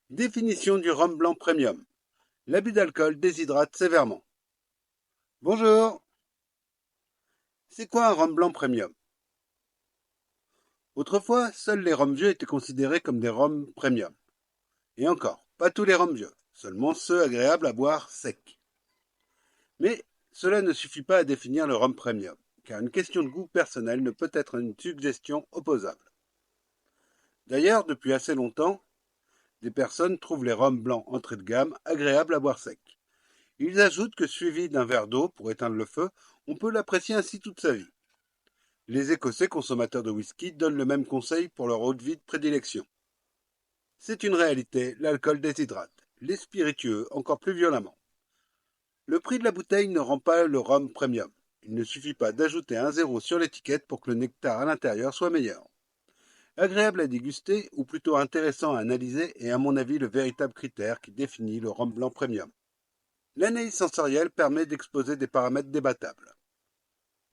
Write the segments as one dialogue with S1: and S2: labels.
S1: Définition du rhum blanc premium. L'abus d'alcool déshydrate sévèrement. Bonjour. C'est quoi un rhum blanc premium? Autrefois, seuls les rhums vieux étaient considérés comme des rhums premium. Et encore, pas tous les rhums vieux, seulement ceux agréables à boire secs. Mais cela ne suffit pas à définir le rhum premium, car une question de goût personnel ne peut être une suggestion opposable. D'ailleurs, depuis assez longtemps, des personnes trouvent les rhums blancs entrée de gamme agréables à boire secs. Ils ajoutent que suivi d'un verre d'eau pour éteindre le feu, on peut l'apprécier ainsi toute sa vie. Les Écossais consommateurs de whisky donnent le même conseil pour leur eau de vie de prédilection. C'est une réalité, l'alcool déshydrate, les spiritueux encore plus violemment. Le prix de la bouteille ne rend pas le rhum premium. Il ne suffit pas d'ajouter un zéro sur l'étiquette pour que le nectar à l'intérieur soit meilleur. Agréable à déguster, ou plutôt intéressant à analyser, est à mon avis le véritable critère qui définit le rhum blanc premium. L'analyse sensorielle permet d'exposer des paramètres débattables.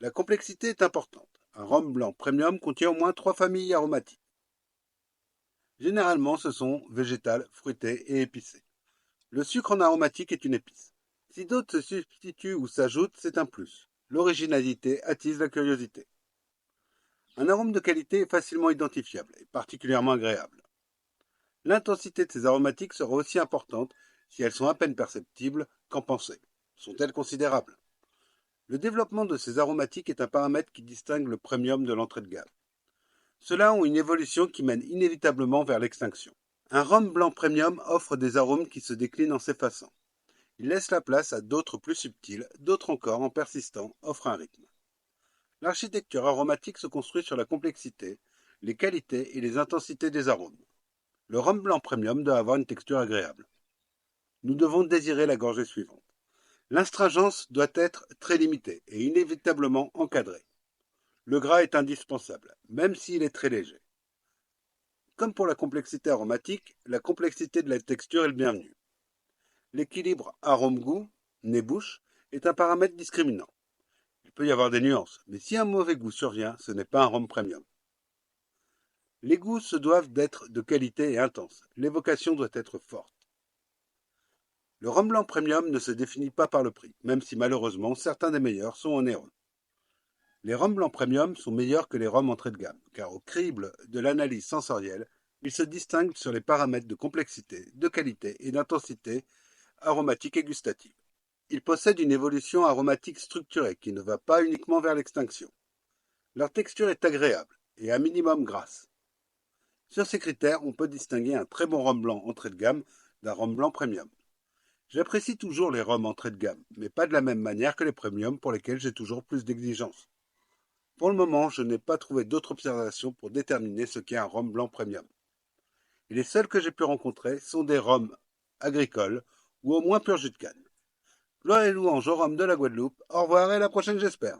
S1: La complexité est importante. Un rhum blanc premium contient au moins 3 familles aromatiques. Généralement, ce sont végétales, fruitées et épicées. Le sucre en aromatique est une épice. Si d'autres se substituent ou s'ajoutent, c'est un plus. L'originalité attise la curiosité. Un arôme de qualité est facilement identifiable et particulièrement agréable. L'intensité de ces aromatiques sera aussi importante si elles sont à peine perceptibles. Qu'en penser? Sont-elles considérables? Le développement de ces aromatiques est un paramètre qui distingue le premium de l'entrée de gamme. Ceux-là ont une évolution qui mène inévitablement vers l'extinction. Un rhum blanc premium offre des arômes qui se déclinent en s'effaçant. Il laisse la place à d'autres plus subtils, d'autres encore, en persistant, offrent un rythme. L'architecture aromatique se construit sur la complexité, les qualités et les intensités des arômes. Le rhum blanc premium doit avoir une texture agréable. Nous devons désirer la gorgée suivante. L'astringence doit être très limitée et inévitablement encadrée. Le gras est indispensable, même s'il est très léger. Comme pour la complexité aromatique, la complexité de la texture est le bienvenu. L'équilibre arôme-goût, nez-bouche, est un paramètre discriminant. Il peut y avoir des nuances, mais si un mauvais goût survient, ce n'est pas un rhum premium. Les goûts se doivent d'être de qualité et intenses. L'évocation doit être forte. Le rhum blanc premium ne se définit pas par le prix, même si malheureusement certains des meilleurs sont onéreux. Les rhums blancs premium sont meilleurs que les rhums entrée de gamme, car au crible de l'analyse sensorielle, ils se distinguent sur les paramètres de complexité, de qualité et d'intensité aromatique et gustative. Ils possèdent une évolution aromatique structurée qui ne va pas uniquement vers l'extinction. Leur texture est agréable et à minimum grasse. Sur ces critères, on peut distinguer un très bon rhum blanc entrée de gamme d'un rhum blanc premium. J'apprécie toujours les rhums entrée de gamme, mais pas de la même manière que les premiums pour lesquels j'ai toujours plus d'exigences. Pour le moment, je n'ai pas trouvé d'autres observations pour déterminer ce qu'est un rhum blanc premium. Et les seuls que j'ai pu rencontrer sont des rhums agricoles ou au moins pur jus de canne. Gloire et louange au rhum de la Guadeloupe. Au revoir et à la prochaine j'espère.